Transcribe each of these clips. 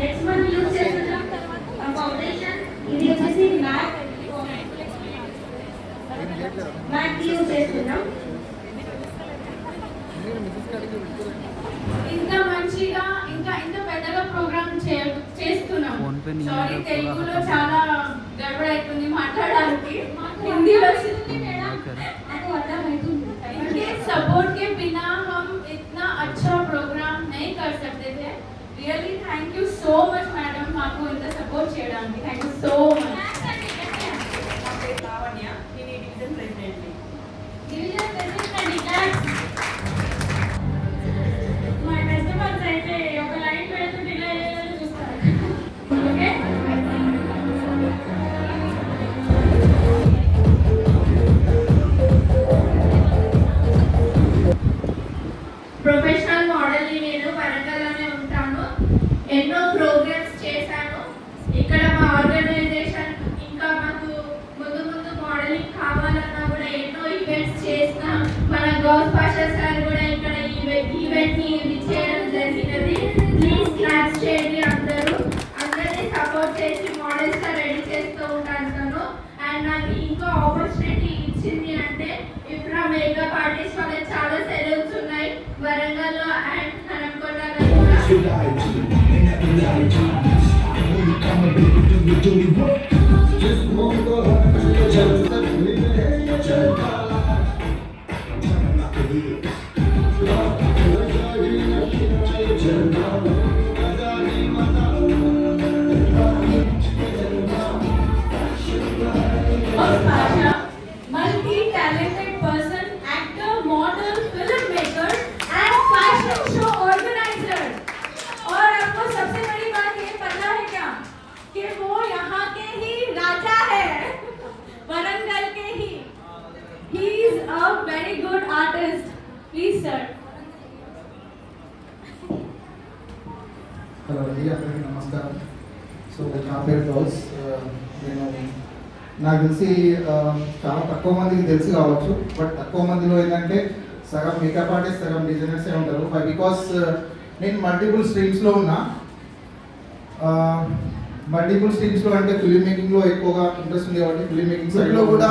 Next మనం use చేస్తున్నాం foundation. ఇది వచ్చేసి మ్యాట్ యూజ్ చేస్తున్నాం. ఇంకా మంచిగా ఇంకా ఇంత పెద్దగా ప్రోగ్రామ్ చేస్తున్నాం. సారీ, తెలుగులో చాలా గడబడ అవుతుంది మాట్లాడడానికి. హిందీలో सपोर्ट के बिना हम इतना अच्छा प्रोग्राम नहीं कर सकते थे. Really thank you so much madam, మాకు ఇంత సపోర్ట్ చేయడానికి thank you so much. Lavanya, నేను డివిజన్ ప్రెసిడెంట్. డివిజన్ ప్రెసిడెంట్ మా కస్టమర్స్ అయితే ఒక లైన్ పెడుతుంటే ఇలా చూస్తారు. ఓకే, ప్రొఫెషనల్ మోడల్ని నేను వరంగల్లోనే ఉంటాను. ఎన్నో ప్రోగ్రామ్స్ చేశాను ఇక్కడ మా ఆర్గనైజేషన్. ఇంకా మాకు ముందు ముందు మోడలింగ్ కావాలన్నా కూడా ఎన్నో ఈవెంట్స్ చేసిన మన గౌస్ పాషా సార్ కూడా ఇక్కడ ఈవెంట్ని చేయడం జరిగినది. ప్లీజ్ క్లాస్ చేయండి అందరినీ సపోర్ట్ చేసి మోడల్స్గా రెడీ చేస్తూ ఉంటాను. అండ్ నాకు ఇంకో ఆపర్చునిటీ ఇచ్చింది అంటే ఇప్పుడు మేకప్ ఆర్టిస్ట్ వాళ్ళకి చాలా సెలూన్స్ ఉన్నాయి వరంగల్లో అండ్ హనంకొండలో కూడా. multi-talented person, actor, model, filmmaker and fashion show organizer. और आपको सबसे बड़ी बात ये पता है क्या कि वो यहाँ के ही राजा है, वरंगल के ही. He is a very good artist. Please sir. Hello అండి, అందరికీ నమస్కారం. సో నా పేరు గౌస్. నేను నాకు తెలిసి చాలా తక్కువ మందికి తెలిసి కావచ్చు, బట్ తక్కువ మందిలో ఏంటంటే సగం మేకప్ ఆర్టిస్ట్ సగం డిజైనర్సే ఉంటారు. బికాస్ నేను మల్టిపుల్ స్ట్రీమ్స్లో ఉన్నా. మల్టిపుల్ స్ట్రీమ్స్లో అంటే ఫిల్మ్ మేకింగ్లో ఎక్కువగా ఇంట్రెస్ట్ ఉంది కాబట్టి ఫిల్మ్ మేకింగ్ సైడ్లో కూడా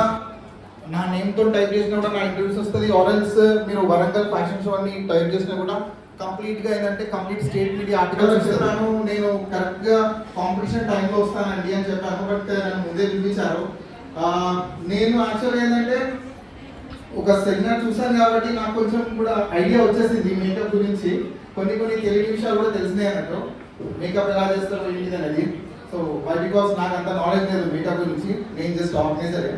నా నేమ్తో టైప్ చేసినా కూడా నా ఇంటర్వ్యూస్ వస్తుంది. ఆర్ఎల్స్ మీరు వరంగల్ ఫ్యాషన్ షో అని టైప్ చేసినా కూడా కంప్లీట్గా ఏంటంటే కంప్లీట్ స్టేట్ మీడియా ఆర్టికల్స్ వస్తున్నాను. నేను కరెక్ట్గా కాంపిటీషన్ టైంలో వస్తానండి అని చెప్పాను, బట్ నన్ను ముందే పిలిపించారు. నేను యాక్చువల్గా ఏంటంటే ఒక సెమినార్ చూసాను కాబట్టి నాకు కొంచెం కూడా ఐడియా వచ్చేసింది మేకప్ గురించి. కొన్ని తెలియని విషయాలు కూడా తెలిసినాయి అన్నట్టు, మేకప్ ఎలా చేస్తారు ఏంటి అనేది. సో బికాస్ నాకు అంత నాలెడ్జ్ లేదు మేకప్ గురించి, నేను జస్ట్ ఆర్గనైజరే.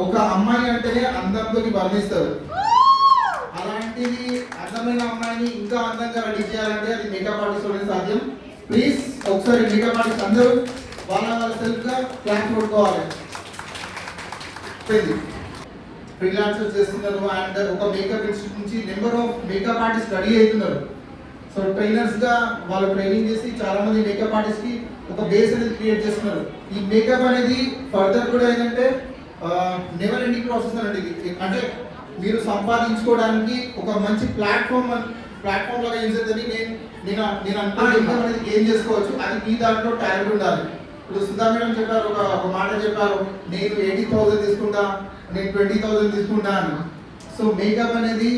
ఒక అమ్మాయి అంటేనే అందంతో వర్ణిస్తారు. అలాంటిది అందమైన అమ్మాయిని ఇంకా అందంగా రెడీ చేయాలంటే అది మేకప్ ఆర్టిస్ట్ సాధ్యం. ప్లీజ్ ఒకసారి మేకప్ ఆర్టిస్ట్ అందరూ వాళ్ళ సెల్ఫ్గా క్లాస్ కొట్టుకోవాలి. ఫ్రీలాన్సర్స్ చేస్తున్నారు అండ్ ఒక మేకప్ ఇన్స్టిట్యూట్ నుంచి number of makeup artist ready అవుతున్నారు. సో ట్రైనర్స్గా వాళ్ళు ట్రైనింగ్ చేసి చాలా మంది మేకప్ ఆర్టిస్ట్కి ఒక బేస్ అనేది క్రియేట్ చేస్తున్నారు. ఈ మేకప్ అనేది ఫర్దర్ కూడా ఏంటంటే నెవర్ ఎండింగ్ ప్రాసెస్ అనేది. అంటే మీరు సంపాదించుకోవడానికి ఒక మంచి ప్లాట్ఫామ్ లాగా యూజ్ అవుతుంది. నేను అనుకుంటున్నాను అనేది ఏం చేసుకోవచ్చు, అది మీ దాంట్లో టాలెంట్ ఉండాలి. ఇప్పుడు సుధా మేడం చెప్పారు, ఒక మాట చెప్పారు, నేను 80,000 తీసుకుంటా, నేను 20,000 తీసుకుంటా అని. సో మేకప్ అనేది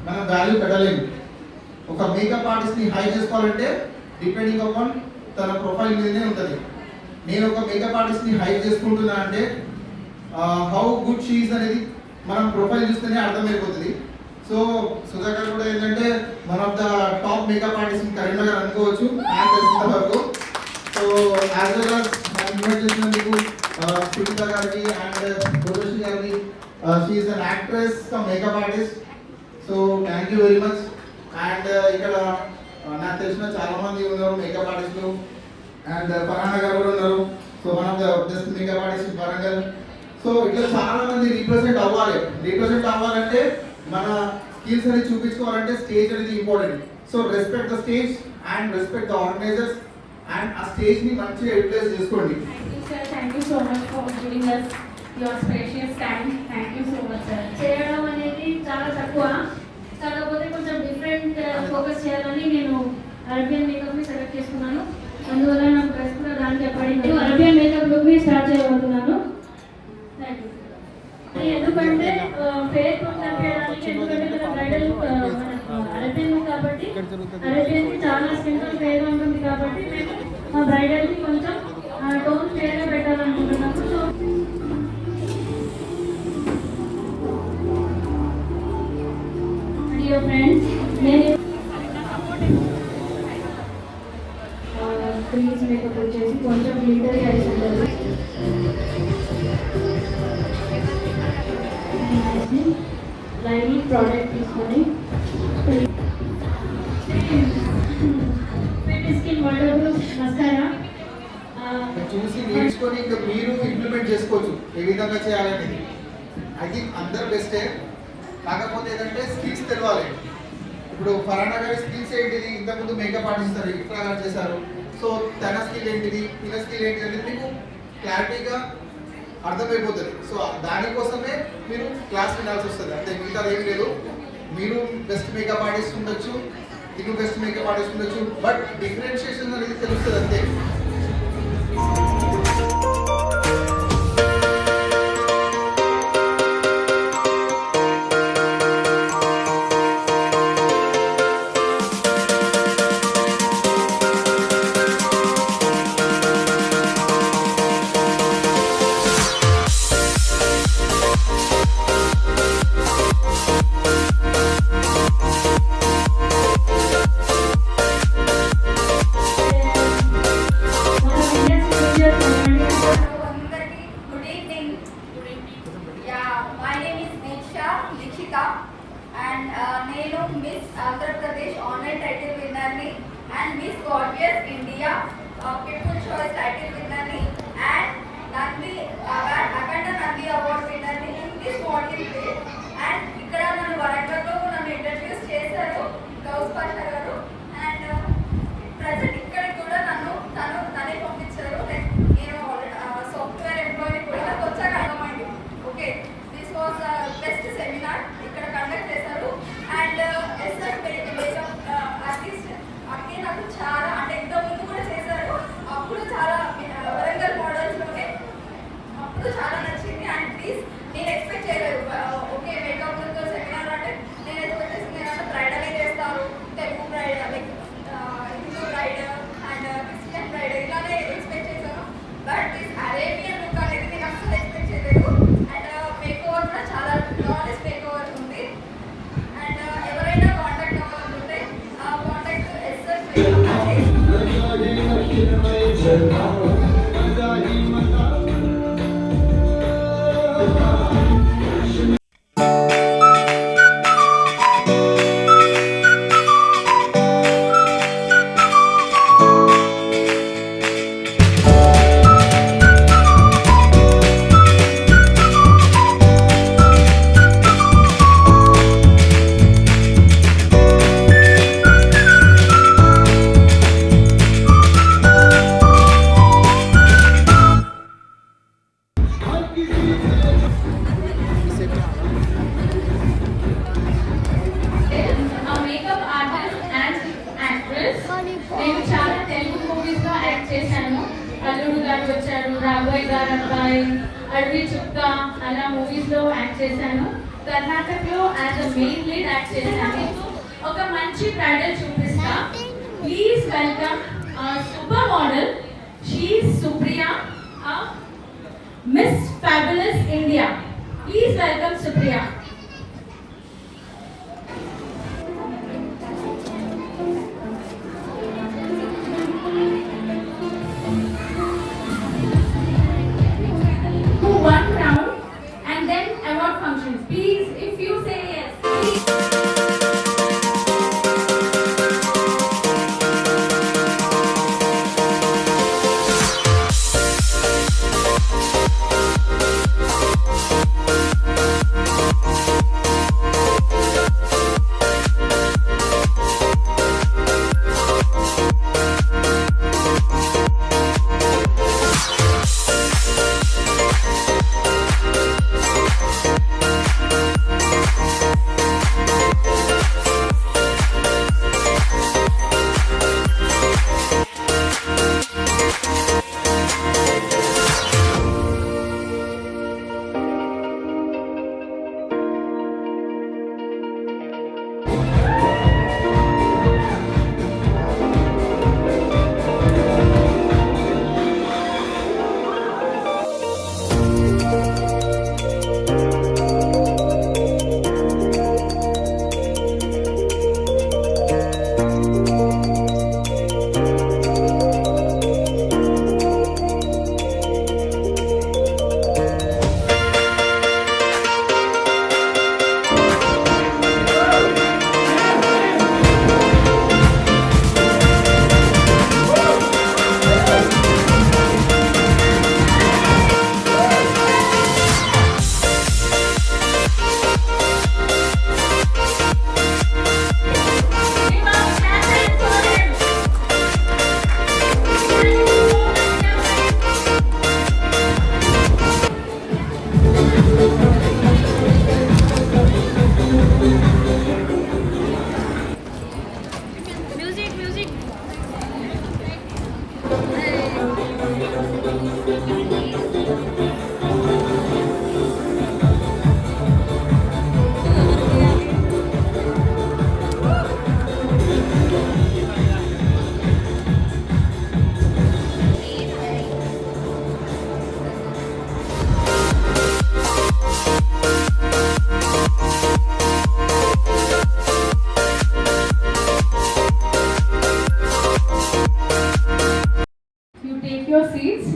మనం వాల్యూ పెట్టలేము. ఒక మేకప్ ఆర్టిస్ట్ని హై చేసుకోవాలంటే డిపెండింగ్ అపాన్ తన ప్రొఫైల్ మీదనే ఉంటుంది. నేను ఒక మేకప్ ఆర్టిస్ట్ని హై చేసుకుంటున్నా అంటే హౌ గుడ్ షీఈస్ అనేది మనం ప్రొఫైల్ చూస్తేనే అర్థమైపోతుంది. సో సుధాకర్ కూడా ఏంటంటే one of the top makeup artist Karimnagar అనుకోవచ్చు నాకు తెలిసిన వరకు. So as well as invite చేసినందుకు సునీత గారికి అండ్ గురుశ్రీ గారికి. She is an actress come makeup artist. So thank you very much. And ఇక్కడ నాకు తెలిసిన చాలా మంది ఉన్నారు మేకప్ ఆర్టిస్టులు అండ్ ఫరానా గారు కూడా ఉన్నారు. So one of the best makeup artist in Warangal. So ఇట్లా చాలా మంది రీప్రజెంట్ అవ్వాలంటే మన స్కిల్స్ అనేది చూపించుకోవాలంటే స్టేజ్ అనేది important. So respect the stage and respect the organisers and ఆ స్టేజ్ ని మంచిగా యూటిలైజ్ చేసుకోండి. Thank you so much for giving us your precious time. Thank you so much sir. చేయడం అనేది చాలా తక్కువ, కాకపోతే కొంచెం డిఫరెంట్ ఫోకస్ చేయాలని నేను అరేబియన్ మేకప్ని సెలెక్ట్ చేసుకున్నాను. అందువల్ల నాకు డ్రెస్ కూడా దానికి పడింది. నేను అరేబియన్ మేకప్ లుక్ని స్టార్ట్ చేయబోతున్నాను. Thank you. ఎందుకంటే ఫేస్ కనిపించడానికి, ఎందుకంటే మన బ్రైడల్ అరేబియన్ కాబట్టి అరేబియన్ చాలా సింపుల్ ఫేర్ ఉంటుంది కాబట్టి మేము మా బ్రైడల్కి కొంచెం టోన్ ఫేర్గా పెట్టాలనుకుంటున్నాము. సో డియర్ ఫ్రెండ్స్, నేను ప్లీజ్ మేకప్ వచ్చేసి కొంచెం గ్లిటరీ ఐస్ ఉంటుంది. లైవ్ ప్రోడక్ట్ తీసుకొని స్కిన్ వండర్ఫుల్ మస్కారా చూసి నేర్చుకొని ఇంకా మీరు ఇంప్లిమెంట్ చేసుకోవచ్చు ఏ విధంగా చేయాలనేది. ఐ థింక్ అందరు బెస్టే, కాకపోతే ఏంటంటే స్కిల్స్ తెలవాలి. ఇప్పుడు ఫరానా గారి స్కిల్స్ ఏంటిది, ఇంతకుముందు మేకప్ ఆర్టిస్తారు ఇట్లా చేశారు, సో తన స్కిల్ ఏంటిది, ఈయన స్కిల్ ఏంటిది అనేది మీకు క్లారిటీగా అర్థమైపోతుంది. సో దానికోసమే మీరు క్లాస్ వినాల్సి వస్తుంది, అంతే. మిగతా ఏం లేదు. మీరు బెస్ట్ మేకప్ ఆర్టిస్ట్ ఉండొచ్చు, ఇది బెస్ట్ మేకప్ ఆర్టిస్ట్ ఉండొచ్చు, బట్ డిఫరెన్షియేషన్ అనేది తెలుస్తుంది, అంతే. నేను miss Andhra Pradesh online title విన్నర్ని and miss gorgeous India people choice title విన్నర్ని and Nandi Akhanda Nandi award విన్నర్ని in this modelling day. And ఇక్కడ నన్ను వరంగల్లో నన్ను ఇంట్రడ్యూస్ చేశారు గౌస్ పాషా గారు. అండ్ ప్రజెంట్ ఇక్కడికి కూడా తనే పంపించారు. నేను సాఫ్ట్వేర్ ఎంప్లాయీ కూడా నాకు వచ్చాక అర్థమైంది. Okay, this was best seminar ఇక్కడ కండక్ట్ చేశారు. అండ్ ఎస్ఆర్ మేకప్ ఆర్టిస్ట్ అన్నీ నాకు చాలా, అంటే ఇంతకుముందు కూడా చేశారు, అప్పుడు చాలా వరంగల్ మోడల్స్లోనే అప్పుడు చాలా నచ్చింది. అండ్ ప్లీజ్ నేను ఎక్స్పెక్ట్ చేయలేదు, ఓకే మేకప్తో సెమినార్ అంటే నేను ఎక్స్పెక్ట్ చేసింది ఏంటంటే బ్రైడలే చేస్తారు, Telugu bride like Hindu bride and Christian bride ఇలానే ఎక్స్పెక్ట్ చేశాను. బట్ దిస్ అరేబియన్ లుక్ అనేది నేను అసలు ఎక్స్పెక్ట్ చేయలేదు. అండ్ మేకోవర్ కూడా చాలా ఫ్లాలెస్ మేకోవర్ ఉంది. అండ్ ఎవరైనా కాంటాక్ట్ అవ్వాలనుకుంటే contact SS makeup artist. Makeup artist and actress. నేను చాలా తెలుగు మూవీస్ లో యాక్ట్ చేశాను. అల్లుడు గారు వచ్చారు, రాఘవయ్య గారు అబ్బాయి, అడవి చుక్క, అలా మూవీస్ లో యాక్ట్ చేశాను. కర్ణాటకలో as a main lead act చేశాను. ఒక మంచి బ్రైడల్ చూపిస్తా. Please welcome super model, she Supriya, miss fabulous India. Please welcome Supriya. One round and then award functions. Please, if you say yes. You take your seats.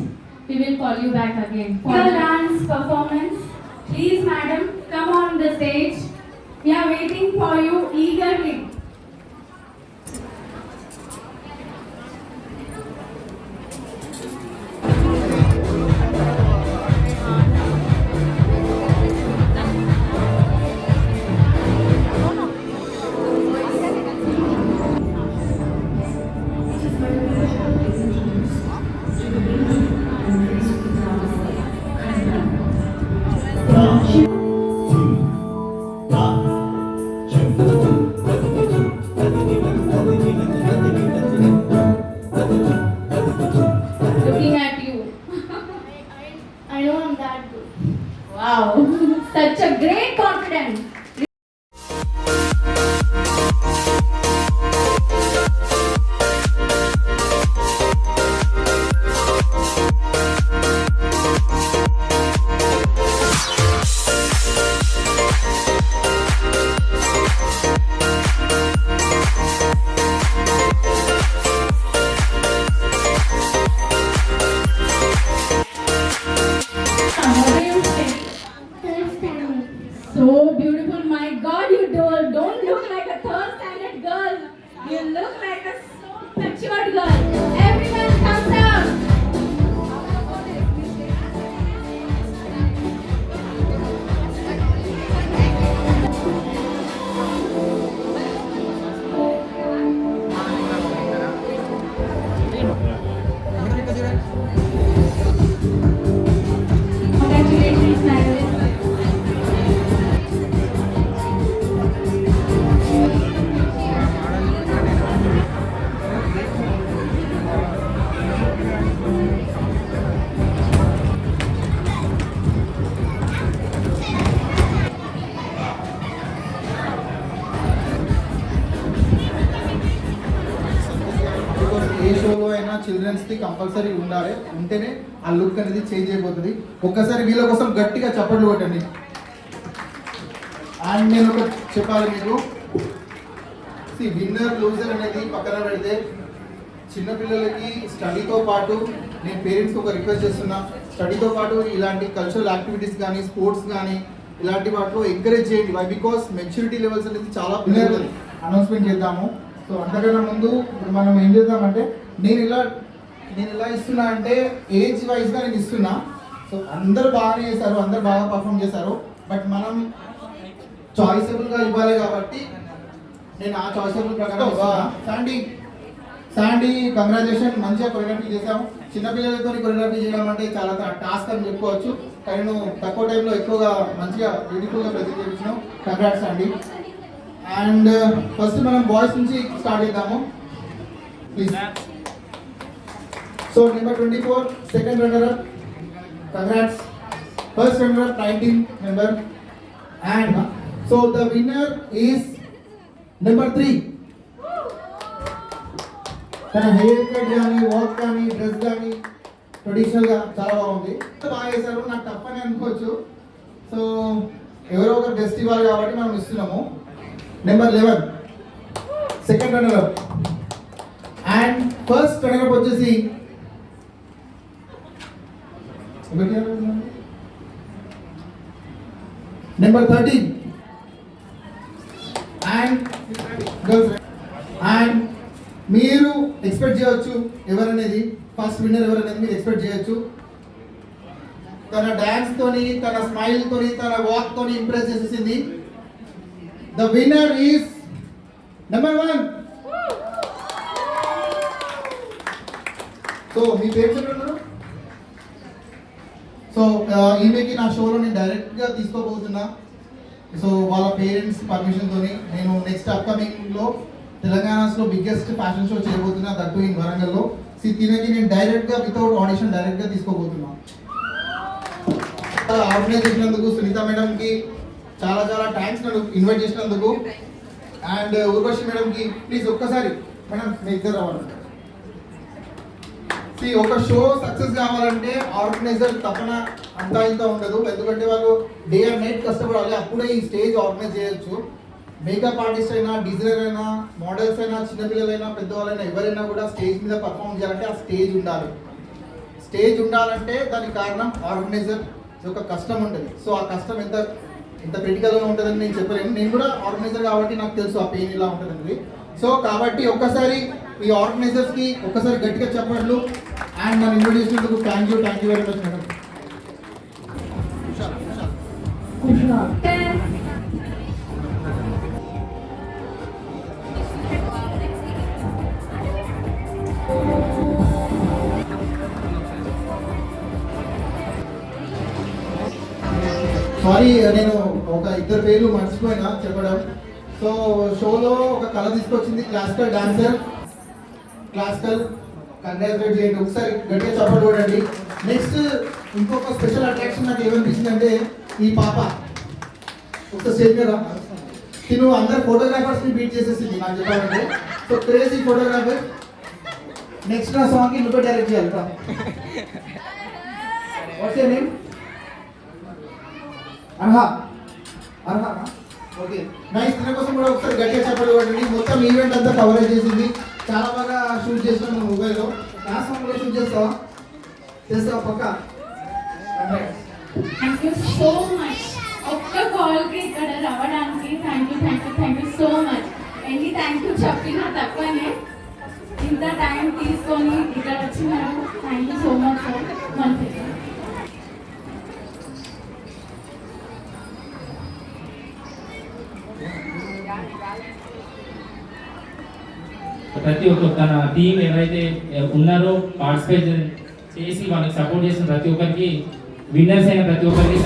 We will call you back again. For the dance performance, please, madam, come on the stage. We are waiting for you eagerly. Looking at you. I know I'm that good. Wow, such a great confidence. What do you say? Third standard. So beautiful, my God! You don't look like a third standard girl. You look like a so matured girl. Everyone comes out. Congratulations, Natalie. ఏ షోలో అయినా చిల్డ్రన్స్ది compulsory ఉండాలి, ఉంటేనే ఆ look అనేది change అయిపోతుంది. ఒక్కసారి వీళ్ళ కోసం గట్టిగా చప్పట్లు కొట్టండి. అండ్ నేను ఒక చెప్పాలి మీకు, విన్నర్ లూజర్ అనేది పక్కన పెడితే చిన్నపిల్లలకి స్టడీతో పాటు నేను పేరెంట్స్కి ఒక రిక్వెస్ట్ చేస్తున్నా, స్టడీతో పాటు ఇలాంటి కల్చరల్ యాక్టివిటీస్ కానీ స్పోర్ట్స్ కానీ ఇలాంటి వాటిలో ఎంకరేజ్ చేయండి. వై బికాస్ మెచ్యూరిటీ లెవెల్స్ అనేది చాలా పిల్లలు అనౌన్స్మెంట్ చేద్దాము. సో అంతకన్నా ముందు ఇప్పుడు మనం ఏం చేద్దామంటే నేను ఇలా ఇస్తున్నా అంటే ఏజ్ వైజ్గా నేను ఇస్తున్నా. సో అందరు బాగానే చేశారు, అందరు బాగా పర్ఫామ్ చేశారు, బట్ మనం చాయిసబుల్గా ఇవ్వాలి కాబట్టి నేను ఆ చాయిసబుల్ ప్రకారం శాండీ కంగ్రాచులేషన్, మంచిగా కొరియోగ్రఫీ చేసాము. చిన్నపిల్లలతో కొరియోగ్రఫీ చేయడం అంటే చాలా టాస్క్ అని చెప్పుకోవచ్చు, కానీ నువ్వు తక్కువ టైంలో ఎక్కువగా మంచిగా బ్యూటిఫుల్గా ప్రజెంట్ చేయించినావు. కంగ్రాట్స్ అండి. అండ్ ఫస్ట్ మనం బాయ్స్ నుంచి స్టార్ట్ చేద్దాము please. So number 24 second runner up, congrats. First runner up 19 member. And so the winner is number 3. తన హెయిర్ కట్ కానీ వాక్ కానీ డ్రెస్ కానీ ట్రెడిషనల్గా చాలా బాగుంది, బాగా చేశారు. నాకు టఫ్ అని అనుకోవచ్చు. సో ఎవరో ఒకరు గెస్ట్ ఇవ్వాలి కాబట్టి మనం ఇస్తున్నాము. Number 11 second runner up. And first runner up వచ్చేసి నెంబర్ 13 అండ్ గర్ల్స్. అండ్ మీరు ఎక్స్పెక్ట్ చేయవచ్చు ఎవరనేది, ఫస్ట్ విన్నర్ ఎవరనేది మీరు ఎక్స్పెక్ట్ చేయొచ్చు. తన డాన్స్ తోని, తన స్మైల్ తోని, తన వాక్ తోని ఇంప్రెస్ చేసేసింది. The winner is number 1. So మీ పేరు చెప్పండి. సో ఈమెకి నా షోలో నేను డైరెక్ట్గా తీసుకోబోతున్నా. సో వాళ్ళ పేరెంట్స్ పర్మిషన్తో నేను నెక్స్ట్ అప్కమింగ్లో తెలంగాణలో బిగ్గెస్ట్ ఫ్యాషన్ షో చేయబోతున్నా, దట్టు ఇన్ వరంగల్లో. తినకి నేను డైరెక్ట్గా వితౌట్ ఆడిషన్ డైరెక్ట్గా తీసుకోబోతున్నాను. ఆర్గనైజ్ చేసినందుకు సునీత మేడంకి చాలా చాలా థ్యాంక్స్ నన్ను ఇన్వైట్ చేసినందుకు. అండ్ ఉర్వశి మేడంకి ప్లీజ్ ఒక్కసారి మేడం మీ ఇద్దరు రావాలి. ఒక షో సక్సెస్ కావాలంటే ఆర్గనైజర్ తపన అంతా ఇంత ఉండదు, ఎందుకంటే వాళ్ళు డే అండ్ నైట్ కష్టపడాలి, అప్పుడే ఈ స్టేజ్ ఆర్గనైజ్ చేయొచ్చు. మేకప్ ఆర్టిస్ట్ అయినా, డిజైనర్ అయినా, మోడల్స్ అయినా, చిన్నపిల్లలైనా, పెద్దవాళ్ళైనా ఎవరైనా కూడా స్టేజ్ మీద పర్ఫామ్ చేయాలంటే ఆ స్టేజ్ ఉండాలి. స్టేజ్ ఉండాలంటే దానికి కారణం ఆర్గనైజర్ యొక్క కష్టం ఉంటుంది. సో ఆ కష్టం ఎంత క్రిటికల్గా ఉంటుందని నేను చెప్పలేను. నేను కూడా ఆర్గనైజర్ కాబట్టి నాకు తెలుసు ఆ పెయిన్ ఇలా ఉంటుందని. సో కాబట్టి ఒక్కసారి ఈ ఆర్గనైజర్స్కి ఒక్కసారి గట్టిగా చెప్పండి. అండ్ నన్ను ఇన్వైట్ చేసినందుకు thank you very much madam. Sorry, నేను ఒక ఇద్దరు పేర్లు మర్చిపోయినా చెప్పడం. సో షోలో ఒక కళ తీసుకొచ్చింది క్లాసికల్ డాన్సర్. కంగ్రాచులేట్ చేయండి, ఒకసారి గట్టిగా చప్పట్లు కొట్టండి. నెక్స్ట్ ఇంకొక స్పెషల్ అట్రాక్షన్ నాకు ఏమనిపించింది అంటే ఈ పాప ఒక స్టేజ్ మీద తిను అందరు ఫోటోగ్రాఫర్స్ని బీట్ చేసేసింది నాకు చెప్పాలంటే. So crazy photographer. నెక్స్ట్ నా సాంగ్కి నువ్వే డైరెక్ట్ చేయాలి. What's your name? Arha. Okay nice. తిన కోసం కూడా ఒకసారి గట్టిగా చెప్పలు కొట్టండి. మొత్తం ఈవెంట్ అంతా కవరేజ్ చేసింది, చాలా బాగా షూట్ చేస్తాను మొబైల్లో. నా సాంగ్ కూడా షూట్ చేస్తావా పక్క? థ్యాంక్ యూ సో మచ్ ఒక్క కాల్కి ఇక్కడ రావడానికి. Thank you so much. ఎన్ని థ్యాంక్ యూ చెప్పినా తప్పనే, ఇంత టైం తీసుకొని ఇక్కడ వచ్చినారు. Thank you so much sir. మంచిది. ప్రతి ఒక్క తన టీం ఎవరైతే ఉన్నారో పార్టిసిపేట్ చేసి వాళ్ళకి సపోర్ట్ చేసిన ప్రతి ఒక్కరికి, విన్నర్స్ అయిన ప్రతి ఒక్కరికి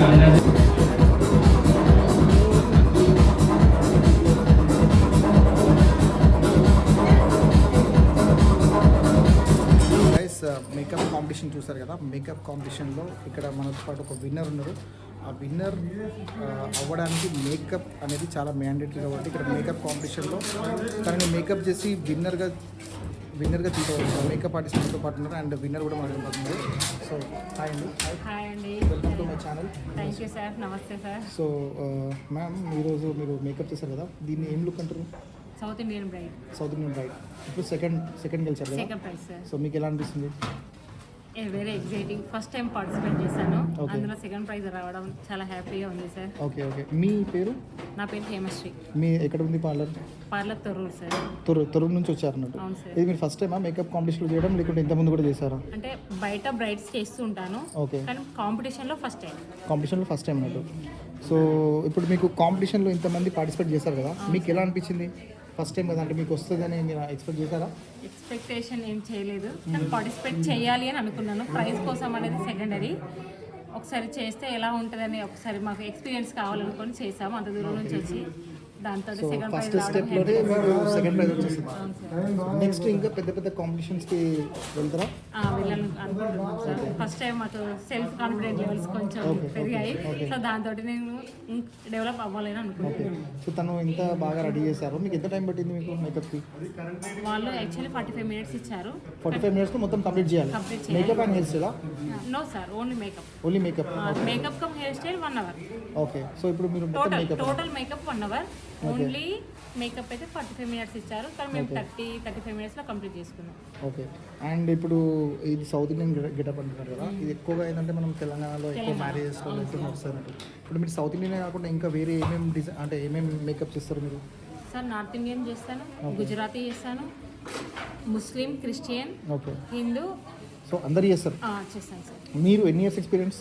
మేకప్ కాంపిటీషన్ చూసారు కదా. మేకప్ కాంపిటీషన్లో ఇక్కడ మనతో పాటు ఒక విన్నర్ ఉన్నారు. ఆ విన్నర్ అవ్వడానికి మేకప్ అనేది చాలా మ్యాండేటరీ కాబట్టి ఇక్కడ మేకప్ కాంపిటీషన్లో తనని మేకప్ చేసి విన్నర్గా తీసుకోవచ్చు. మేకప్ ఆర్టిస్ట్ మనతో పాటు ఉన్నారు అండ్ విన్నర్ కూడా మనతో పాటు ఉన్నారు. సో హాయ్ అండి, welcome to my channel. Thank you sir. నమస్తే సార్. సో మ్యామ్, ఈరోజు మీరు మేకప్ చేశారు కదా, దీన్ని ఏం లుక్ అంటారు? South Indian braid. ఇప్పుడు సెకండ్ గెలిచారు కదా. Second prize sir. సో మీకు ఎలా అనిపిస్తుంది? Very exciting. First time participate చేశాను, అందులో సెకండ్ ప్రైజ్ రావడం చాలా హ్యాపీగా ఉంది సార్. ఓకే. మీ పేరు? నా పేరు హేమశ్రీ. మీ ఎక్కడ ఉంది పార్లర్? తొర్రూరు సార్. తొర్రూరు నుంచి వచ్చారు అన్నట్టు. అవును సార్. ఇది మీరు ఫస్ట్ టైమా మేకప్ కాంపిటీషన్ చేయడం, లేకుంటే ఇంతకుముందు కూడా చేశారా? అంటే బయట బ్రైడ్స్ చేస్తూ ఉంటాను, ఓకే, కానీ కాంపిటీషన్లో ఫస్ట్ టైం అన్నట్టు. సో ఇప్పుడు మీకు కాంపిటీషన్లో ఇంతమంది పార్టిసిపేట్ చేశారు కదా, మీకు ఎలా అనిపించింది? ఫస్ట్ టైం కదా, అంటే మీకు వస్తుందని మీరు ఎక్స్పెక్ట్ చేశారా? ఎక్స్పెక్టేషన్ ఏం చేయలేదు, కానీ పార్టిసిపేట్ చేయాలి అని అనుకున్నాను. ప్రైజ్ కోసం అనేది సెకండరీ. ఒకసారి చేస్తే ఎలా ఉంటుందని ఒకసారి మాకు ఎక్స్పీరియన్స్ కావాలనుకొని చేసాము, అంత దూరం నుంచి వచ్చి. దాంతో సెకండ్ ప్రైజ్ స్టెప్లోనే మీకు సెకండ్ ప్రైజ్ వచ్చేసింది. నెక్స్ట్ ఇంకా పెద్ద కాంపిటీషన్స్కి వెళ్తారా? వెళ్ళాను అనుకుంటున్నాను సార్. ఫస్ట్ టైం మాకు సెల్ఫ్ కాన్ఫిడెంట్ లెవెల్స్ కొంచెం పెరిగాయి, సో దాంతో నేను డెవలప్ అవ్వాలని అనుకుంటున్నాను. సో తను ఇంత బాగా రెడీ చేశారు, మీకు ఎంత టైం పట్టింది మీకు మేకప్కి? వాళ్ళు యాక్చువల్లీ 45 minutes ఇచ్చారు. 45 minutesలో మొత్తం కంప్లీట్ చేయాలి. మేకప్ అండ్ హెయిర్ స్టైలా? No sir, only makeup. Makeup cum hair style 1 hour. Okay. So ఇప్పుడు మీరు total makeup 1 hour, only makeup అయితే 45 minutes ఇచ్చారు, కానీ మేము 30-35 minutesలో కంప్లీట్ చేసుకున్నాం. ఓకే. అండ్ ఇప్పుడు ఇది సౌత్ ఇండియన్ గెటప్ అంటున్నారు కదా, ఇది ఎక్కువగా ఏంటంటే మనం తెలంగాణలో ఎక్కువ మ్యారేజెస్లో వస్తారు. ఇప్పుడు మీరు సౌత్ ఇండియన్ కాకుండా ఇంకా వేరే ఏమేమి మేకప్ చేస్తారు మీరు? సార్ నార్త్ ఇండియన్ చేస్తాను, గుజరాతీ చేస్తాను, ముస్లిం, క్రిస్టియన్, ఓకే, హిందూ. సో అందరు చేస్తారు? చేస్తాను సార్. మీరు ఎన్ని ఇయర్స్ ఎక్స్పీరియన్స్?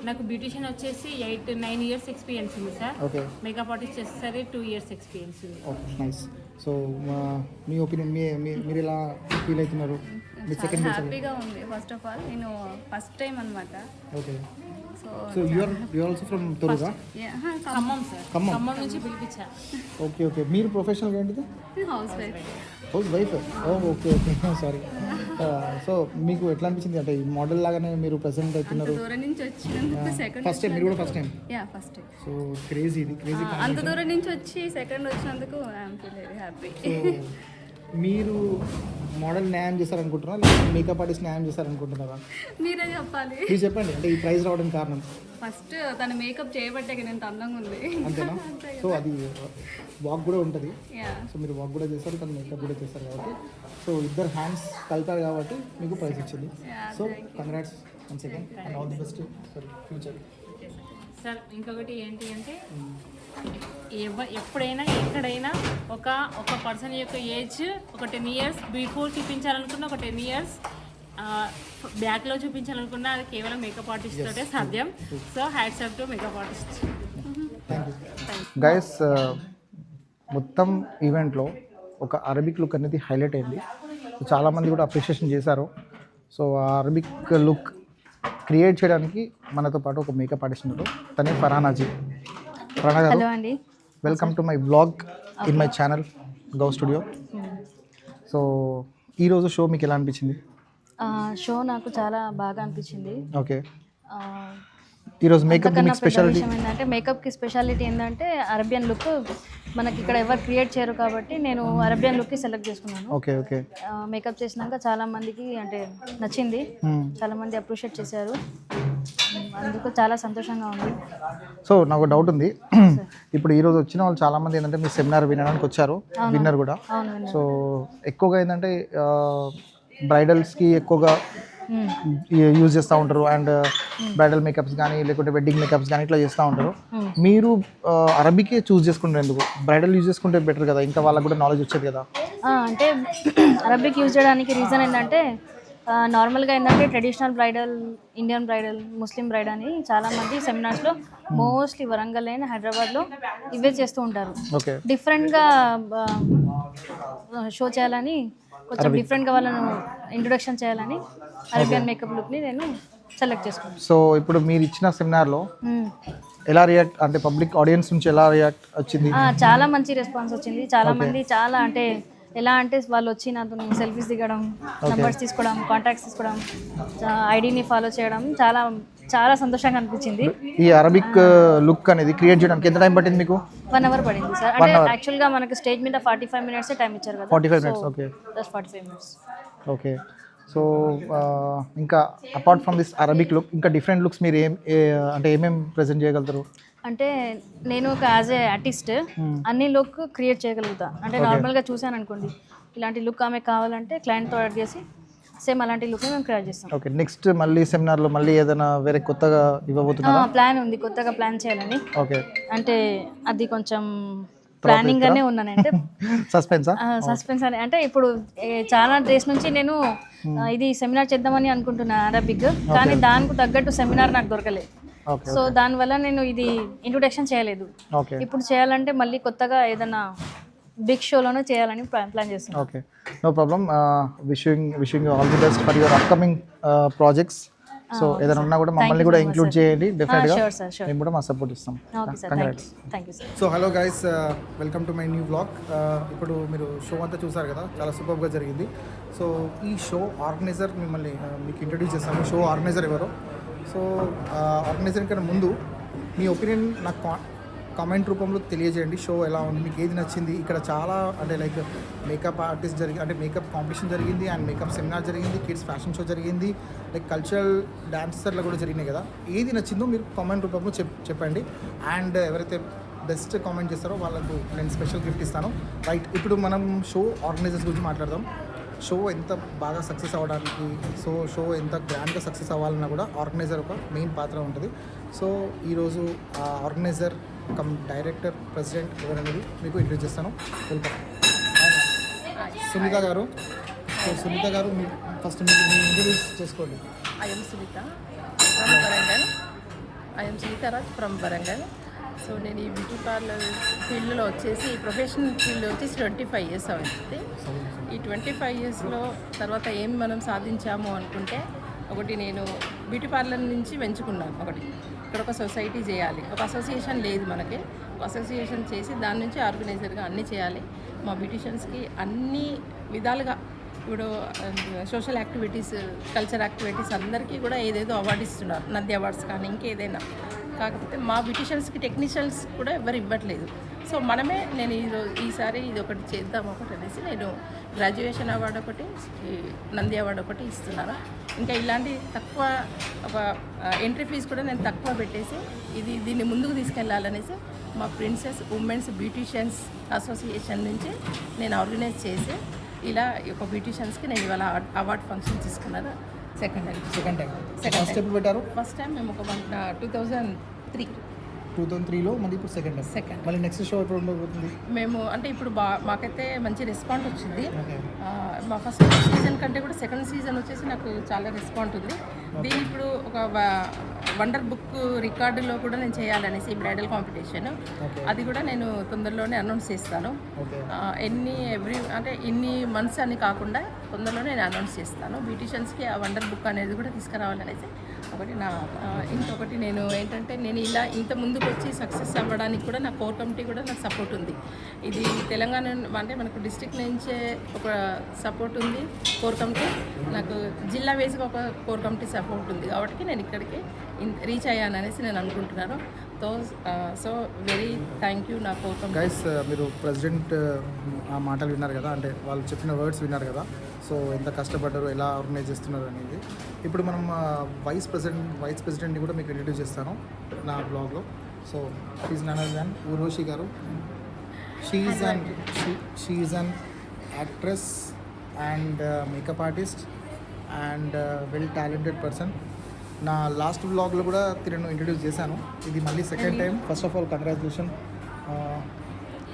నాకు బ్యూటిషియన్ వచ్చేసి 8-9 years ఎక్స్పీరియన్స్ ఉంది సార్. ఓకే. మేకప్ ఆర్టిస్ట్ చేస్తే 2 years ఎక్స్పీరియన్స్ ఉంది. Okay, nice. సో మీ ఒపీనియన్, మీరు ఎలా ఫీల్ అవుతున్నారు? మీ సెకండ్ హ్యాపీగా ఉంది. ఫస్ట్ ఆఫ్ ఆల్ నేను ఫస్ట్ టైం అనమాట. Okay. So you are also from తొర్రూరా? ఖమ్మం సార్. ఖమ్మం నుంచి పిలిపించా. ఓకే. మీరు ప్రొఫెషనల్ ఏంటిది? House wife. Okay. Sorry. So మీకు ఎట్లా అనిపించింది అంటే ఈ మోడల్ లాగానే మీరు ప్రెసెంట్ అవుతున్నారు? దూరం నుంచి వచ్చినందుకు సెకండ్ ఫస్ట్ టైం మీరు కూడా first time? Yeah first time. So crazy ఇది క్రేజీ. అంత దూరం నుంచి వచ్చి సెకండ్ వచ్చినందుకు ఐఎమ్ ఫీల్ వెరీ హ్యాపీ. మీరు మోడల్ న్యాయం చేస్తారనుకుంటున్నారా లేదా మేకప్ ఆర్టిస్ట్ న్యాయం చేస్తారనుకుంటున్నారా? మీరే చెప్పాలి. మీరు చెప్పండి అంటే ఈ ప్రైజ్ రావడానికి కారణం. ఫస్ట్ తన మేకప్ చేయబట్టే నేను అందంగా ఉంది. అంతేనా? సో అది వాక్ కూడా ఉంటుంది. యా సో మీరు వాక్ కూడా చేస్తారు, తను మేకప్ కూడా చేస్తారు కాబట్టి సో ఇద్దరు హ్యాండ్స్ కలిపారు కాబట్టి మీకు ప్రైజ్ వచ్చింది. So congrats once again and all the best for future. Sir ఇంకొకటి ఏంటి అంటే ఎప్పుడైనా ఎక్కడైనా ఒక పర్సన్ యొక్క ఏజ్ ఒక 10 years బిఫోర్ చూపించాలనుకున్న ఒక 10 years బ్యాక్లో చూపించాలనుకున్న అది కేవలం మేకప్ ఆర్టిస్ట్ తోటే సాధ్యం. So hats off to make up artist. Guys మొత్తం ఈవెంట్లో ఒక అరబిక్ లుక్ అనేది హైలైట్ అయింది. సో చాలామంది కూడా అప్రిషియేషన్ చేశారు. సో ఆ అరబిక్ లుక్ క్రియేట్ చేయడానికి మనతో పాటు ఒక మేకప్ ఆర్టిస్ట్ ఉన్నారు, తనే ఫరానాజీ. ఫరానా గారు, హలో అండి, welcome to my blog in my channel గౌ స్టూడియో. సో ఈరోజు షో మీకు ఎలా అనిపించింది? షో నాకు చాలా బాగా అనిపించింది. ఓకే, ఈరోజు మేకప్ కి స్పెషాలిటీ ఏంటంటే మేకప్కి స్పెషాలిటీ ఏంటంటే అరేబియన్ లుక్ మనకి ఇక్కడ ఎవరు క్రియేట్ చేయరు కాబట్టి నేను అరేబియన్ లుక్కి సెలెక్ట్ చేసుకున్నాను. Okay okay. మేకప్ చేసినాక చాలా మందికి అంటే నచ్చింది, చాలా మంది అప్రిషియేట్ చేశారు, అందుకు చాలా సంతోషంగా ఉంది. సో నాకు డౌట్ ఉంది, ఇప్పుడు ఈరోజు వచ్చిన వాళ్ళు చాలా మంది ఏంటంటే మీ సెమినార్ వినడానికి వచ్చారు, విన్నర్ కూడా. సో ఎక్కువగా ఏంటంటే బ్రైడల్స్కి ఎక్కువగా యూజ్ చేస్తూ ఉంటారు అండ్ బ్రైడల్ మేకప్స్ కానీ లేకుంటే వెడ్డింగ్ మేకప్స్ కానీ ఇట్లా చేస్తూ ఉంటారు. మీరు అరబికే చూస్ చేసుకుంటారు ఎందుకు? బ్రైడల్ యూజ్ చేసుకుంటే బెటర్ కదా, ఇంకా వాళ్ళకి కూడా నాలెడ్జ్ వచ్చేది కదా. అంటే అరబిక్ యూజ్ చేయడానికి రీజన్ ఏంటంటే నార్మల్గా ఏంటంటే ట్రెడిషనల్ బ్రైడల్, ఇండియన్ బ్రైడల్, ముస్లిం బ్రైడ్ అని చాలామంది సెమినార్స్లో మోస్ట్లీ వరంగల్ అండ్ హైదరాబాద్లో ఇవే చేస్తూ ఉంటారు. డిఫరెంట్గా షో చేయాలని, కొంచెం డిఫరెంట్గా వాళ్ళను ఇంట్రొడక్షన్ చేయాలని అరేబియన్ మేకప్ లుక్ని నేను సెలెక్ట్ చేసుకున్నాను. సో ఇప్పుడు మీరు ఇచ్చిన సెమినార్లో ఎలా రియాక్ట్ అంటే పబ్లిక్ ఆడియన్స్ నుంచి ఎలా రియాక్ట్ వచ్చింది? చాలా మంచి రెస్పాన్స్ వచ్చింది. చాలా మంది చాలా అంటే ఎలా అంటే వాళ్ళు వచ్చి నాతో సెల్ఫీస్ దిగడం, నెంబర్స్ తీసుకోవడం, కాంటాక్ట్స్ తీసుకోవడం, ఐడిని ఫాలో చేయడం చాలా చాలా సంతోషంగా అనిపించింది. ఈ అరబిక్ లుక్ అనేది క్రియేట్ చేయడానికి ఎంత టైం పట్టింది మీకు? 1 hour పడింది సార్. అంటే యాక్చువల్గా మనకి స్టేజ్ మీద 45 minutes టైం ఇచ్చారు కదా. 45 minutes. Okay, just 45 minutes. Okay. So ఇంకా apart from this Arabic look ఇంకా డిఫరెంట్ లుక్స్ మీరు అంటే ఏమేమి ప్రెజెంట్ చేయగలుగుతారు? అంటే నేను ఒక యాజ్ ఏ ఆర్టిస్ట్ అన్ని లుక్ క్రియేట్ చేయగలుగుతా. అంటే నార్మల్గా చూసాను అనుకోండి, ఇలాంటి లుక్ ఆమె కావాలంటే క్లయింట్తో యాడ్ చేసి సేమ్ అలాంటి లుక్ మేము క్రియేట్ చేస్తాం. ఓకే, నెక్స్ట్ మళ్ళీ సెమినార్లో మళ్ళీ ఏదైనా వేరే కొత్తగా ఇవ్వబోతున్నారా? ప్లాన్ ఉంది, కొత్తగా ప్లాన్ చేయాలని. ఓకే, అంటే అది కొంచెం ప్లానింగ్ గానే ఉన్నాను. అంటే సస్పెన్స్ అని అంటే ఇప్పుడు చాలా డేస్ నుంచి నేను ఇది సెమినార్ చేద్దామని అనుకుంటున్నాను అరబిక్, కానీ దానికి తగ్గట్టు సెమినార్ నాకు దొరకలేదు. సో దానివల్ల నేను ఇది ఇంట్రొడక్షన్ చేయలేదు. ఇప్పుడు చేయాలంటే మళ్ళీ కొత్తగా ఏదైనా బిగ్ షోలోనే చేయాలని ప్లాన్ చేస్తున్నాను. Okay, no problem. Wishing all the best for your upcoming projects. So ఏదైనా ఉన్నా కూడా మమ్మల్ని కూడా ఇంక్లూడ్ చేయండి డెఫినెట్గా, మేము కూడా మా సపోర్ట్ ఇస్తాం. So hello guys, welcome to my new blog. ఇప్పుడు మీరు షో అంతా చూసారు కదా, చాలా సూపర్గా జరిగింది. సో ఈ షో ఆర్గనైజర్ మిమ్మల్ని మీకు ఇంట్రడ్యూస్ చేస్తాను. షో ఆర్గనైజర్ ఎవరో. సో ఆర్గనైజర్ కన్నా ముందు మీ ఒపీనియన్ నాకు కామెంట్ రూపంలో తెలియజేయండి. షో ఎలా ఉంది, మీకు ఏది నచ్చింది? ఇక్కడ చాలా అంటే లైక్ మేకప్ ఆర్టిస్ట్ అంటే మేకప్ కాంపిటీషన్ జరిగింది అండ్ మేకప్ సెమినార్ జరిగింది, కిడ్స్ ఫ్యాషన్ షో జరిగింది, లైక్ కల్చరల్ డాన్సర్లు కూడా జరిగినాయి కదా. ఏది నచ్చిందో మీరు కామెంట్ రూపంలో చెప్పండి. అండ్ ఎవరైతే బెస్ట్ కామెంట్ చేస్తారో వాళ్ళకు నేను స్పెషల్ గిఫ్ట్ ఇస్తాను. రైట్, ఇప్పుడు మనం షో ఆర్గనైజర్స్ గురించి మాట్లాడదాం. షో ఎంత బాగా సక్సెస్ అవ్వడానికి, షో ఎంత గ్రాండ్గా సక్సెస్ అవ్వాలన్నా కూడా ఆర్గనైజర్ ఒక మెయిన్ పాత్ర ఉంటుంది. సో ఈరోజు ఆ ఆర్గనైజర్ కమ్ డైరెక్టర్, ప్రెసిడెంట్ ఎవరనేది మీకు ఇంట్రడ్యూస్ చేస్తాను. వెల్కమ్ సునీత గారు. సో సునీత గారు మీరు ఫస్ట్ మీరు ఇంట్రడ్యూస్ చేసుకోండి. I'm Sunitha from Warangal. I'm Sunitharaj from Warangal. So నేను ఈ బ్యూటీ పార్లర్ ఫీల్డ్లో వచ్చేసి ప్రొఫెషనల్ ఫీల్డ్ వచ్చేసి 25 years అవుతుంది. ఈ 25 yearsలో తర్వాత ఏం మనం సాధించాము అనుకుంటే, ఒకటి నేను బ్యూటీ పార్లర్ నుంచి పెంచుకున్నాను. ఒకటి ఇక్కడ ఒక సొసైటీ చేయాలి, ఒక అసోసియేషన్ లేదు మనకి, ఒక అసోసియేషన్ చేసి దాని నుంచి ఆర్గనైజర్గా అన్నీ చేయాలి. మా బ్యూటీషియన్స్కి అన్ని విధాలుగా ఇప్పుడు సోషల్ యాక్టివిటీస్, కల్చర్ యాక్టివిటీస్ అందరికీ కూడా ఏదేదో అవార్డు ఇస్తున్నారు, నంది అవార్డ్స్ కానీ ఇంకేదైనా. కాకపోతే మా బ్యూటిషియన్స్కి టెక్నీషియన్స్ కూడా ఎవరు ఇవ్వట్లేదు. సో మనమే నేను ఈసారి ఇది ఒకటి చేద్దాం ఒకటి అనేసి నేను గ్రాడ్యుయేషన్ అవార్డు ఒకటి, నంది అవార్డు ఒకటి ఇస్తున్నాను. ఇంకా ఇలాంటి తక్కువ ఒక ఎంట్రీ ఫీజు కూడా నేను తక్కువ పెట్టేసి దీన్ని ముందుకు తీసుకెళ్లాలనేసి మా ప్రిన్సెస్ ఉమెన్స్ బ్యూటిషియన్స్ అసోసియేషన్ నుంచి నేను ఆర్గనైజ్ చేసి ఇలా ఒక బ్యూటిషియన్స్కి నేను ఇవాళ అవార్డ్ ఫంక్షన్ తీసుకున్నాను. సెకండ్ టైం ఫస్ట్ ఎప్పుడు పెట్టారు? ఫస్ట్ టైం మేము ఒక 2003లో, మళ్ళీ ఇప్పుడు సెకండ్. మళ్ళీ నెక్స్ట్ షో ఎప్పుడు ఉండబోతుంది? మేము అంటే ఇప్పుడు మాకైతే మంచి రెస్పాండ్ వచ్చింది. ఓకే. మా ఫస్ట్ సీజన్ కంటే కూడా సెకండ్ సీజన్ వచ్చేసి నాకు చాలా రెస్పాండ్ ఉంది. దీని ఇప్పుడు ఒక వండర్ బుక్ రికార్డులో కూడా నేను చేయాలనేసి బ్రైడల్ కాంపిటీషన్, అది కూడా నేను తొందరలోనే అనౌన్స్ చేస్తాను. ఇన్ని మంత్స్ అని కాకుండా తొందరలోనే నేను అనౌన్స్ చేస్తాను. బ్యూటిషియన్స్కి ఆ వండర్ బుక్ అనేది కూడా తీసుకురావాలనేసి ఒకటి ఇంకొకటి నేను ఏంటంటే నేను ఇలా ఇంత ముందుకు వచ్చి సక్సెస్ అవ్వడానికి కూడా నా కోర్ కమిటీ కూడా నాకు సపోర్ట్ ఉంది. ఇది తెలంగాణ అంటే మనకు డిస్ట్రిక్ట్ నుంచే ఒక సపోర్ట్ ఉంది కోర్ కమిటీ, నాకు జిల్లా వేసుగా ఒక కోర్ కమిటీ సపోర్ట్ ఉంది. కాబట్టి నేను ఇక్కడికి రీచ్ అయ్యాను అనేసి నేను అనుకుంటున్నాను. సో వెరీ థ్యాంక్ యూ నా కోర్ కమిటీ. గైస్, మీరు ప్రెసిడెంట్ ఆ మాటలు విన్నారు కదా, అంటే వాళ్ళు చెప్పిన వర్డ్స్ విన్నారు కదా. సో ఎంత కష్టపడ్డారు, ఎలా ఆర్గనైజ్ చేస్తున్నారు అనేది. ఇప్పుడు మనం వైస్ ప్రెసిడెంట్ని కూడా మీకు ఇంట్రడ్యూస్ చేస్తాను నా బ్లాగ్లో. So she none other than Urvashi garu. She an actress and makeup artist and well talented person. నా లాస్ట్ బ్లాగ్లో కూడా తినను ఇంట్రడ్యూస్ చేశాను. ఇది మళ్ళీ second time. First of all congratulation.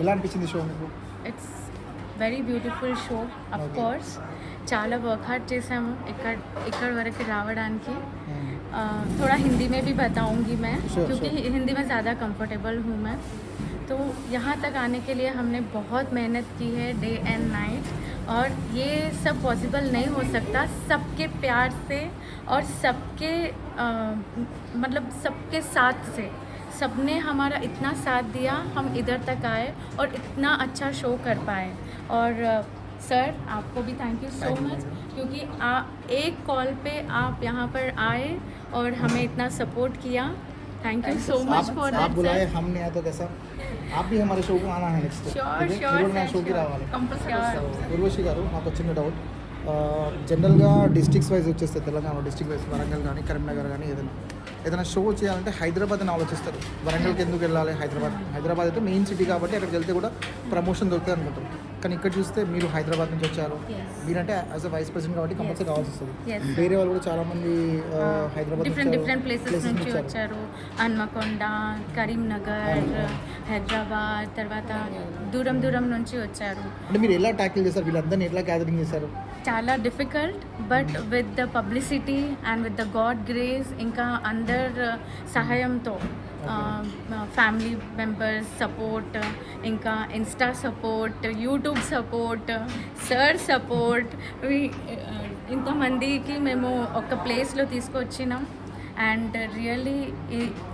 ఎలా అనిపించింది షో మీకు? It's very beautiful show. Of course చాలా వర్క్ हार्ड చేసాము ఇక్కడ వరకు రావడానికి. थोड़ा हिंदी में भी बताऊंगी मैं, क्योंकि हिंदी में ज़्यादा कंफर्टेबल हूँ मैं. तो यहाँ तक आने के लिए हमने बहुत मेहनत की है, डे एंड नाइट, और ये सब पॉसिबल नहीं हो सकता सबके प्यार से और सबके मतलब सबके साथ से. सबने हमारा इतना साथ दिया, हम इधर तक आए और इतना अच्छा शो कर पाए. और सर आपको भी थैंक यू सो मच, क्योंकि एक कॉल पे आप यहाँ पर आए और हमें इतना सपोर्ट किया. Thank you so much for that. आप बुलाए, हम नहीं आए तो कैसा? आप भी हमारे షో కు ఆనా है నెక్స్ట్. ష్యూర్ నా షోకి రావాలి. కంపల్సరీ. ఊర్వశి గారు, నాకు వచ్చిన డౌట్, జనరల్గా డిస్ట్రిక్ట్స్ వైజ్ వచ్చేస్తే తెలంగాణ డిస్ట్రిక్ట్ వైజ్ వరంగల్ కానీ కరీంనగర్ కానీ ఏదైనా షో చేయాలంటే హైదరాబాద్ అని ఆలోచిస్తారు. వరంగల్కి ఎందుకు వెళ్ళాలి? హైదరాబాద్ అయితే మెయిన్ సిటీ కాబట్టి అక్కడికి వెళ్తే కూడా ప్రమోషన్ దొరుకుతుంది అనుకుంటారు. కానీ ఇక్కడ చూస్తే మీరు హైదరాబాద్ నుంచి వచ్చారు. మీరంటే యాజ్ అ వైస్ ప్రెసిడెంట్ కాబట్టి కంపల్సరీ కావాల్సి వస్తుంది. వేరే వాళ్ళు కూడా చాలామంది హైదరాబాద్ డిఫరెంట్ ప్లేసెస్ నుంచి వచ్చారు. హన్మకొండ, కరీంనగర్, హైదరాబాద్, తర్వాత దూరం నుంచి వచ్చారు. అంటే మీరు ఎలా ట్యాకిల్ చేశారు? వీళ్ళందరినీ ఎట్లా గ్యాదరింగ్ చేశారు? చాలా difficult, but with the publicity and with the God grace, ఇంకా అందరు సహాయంతో, ఫ్యామిలీ మెంబర్స్ సపోర్ట్, ఇంకా Insta support, YouTube support, sir support, ఇంతమందికి మేము ఒక ప్లేస్లో తీసుకొచ్చినాం. అండ్ రియల్లీ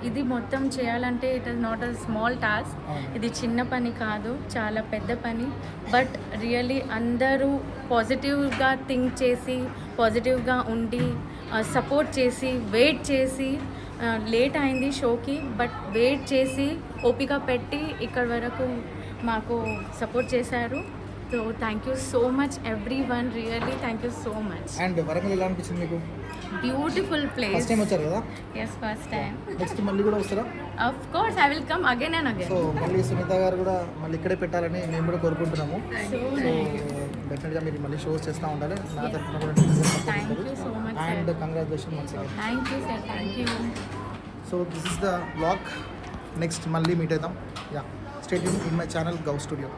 ఇది మొత్తం చేయాలంటే it is not a small task. ఇది చిన్న పని కాదు, చాలా పెద్ద పని. బట్ రియల్లీ అందరూ పాజిటివ్గా థింక్ చేసి, పాజిటివ్గా ఉండి, సపోర్ట్ చేసి, వెయిట్ చేసి, లేట్ అయింది షోకి, బట్ వెయిట్ చేసి ఓపిక పెట్టి ఇక్కడ వరకు మాకు సపోర్ట్ చేశారు. So thank you so much everyone, really thank you so much. And Warangal ఎలా అనిపించింది మీకు? Beautiful place. ఫస్ట్ టైం వచ్చారు కదా? yes, first time. నెక్స్ట్ మళ్ళీ కూడా వస్తారా? of course I will come again and again. So మళ్ళీ సునీత గారు కూడా మళ్ళీ ఇక్కడే పెట్టాలని మేము కూడా కోరుకుంటున్నాము. సో డెఫినెట్గా మీరు మళ్ళీ షోస్ చేస్తూ ఉండాలి. నా తరఫున కూడా Thank you so much, sir. And congratulation once again. Thank you sir, thank you. So this is the blog. Next మళ్ళీ మీట్ అవుతాం. Yeah, stay tune in my channel గౌ స్టూడియో.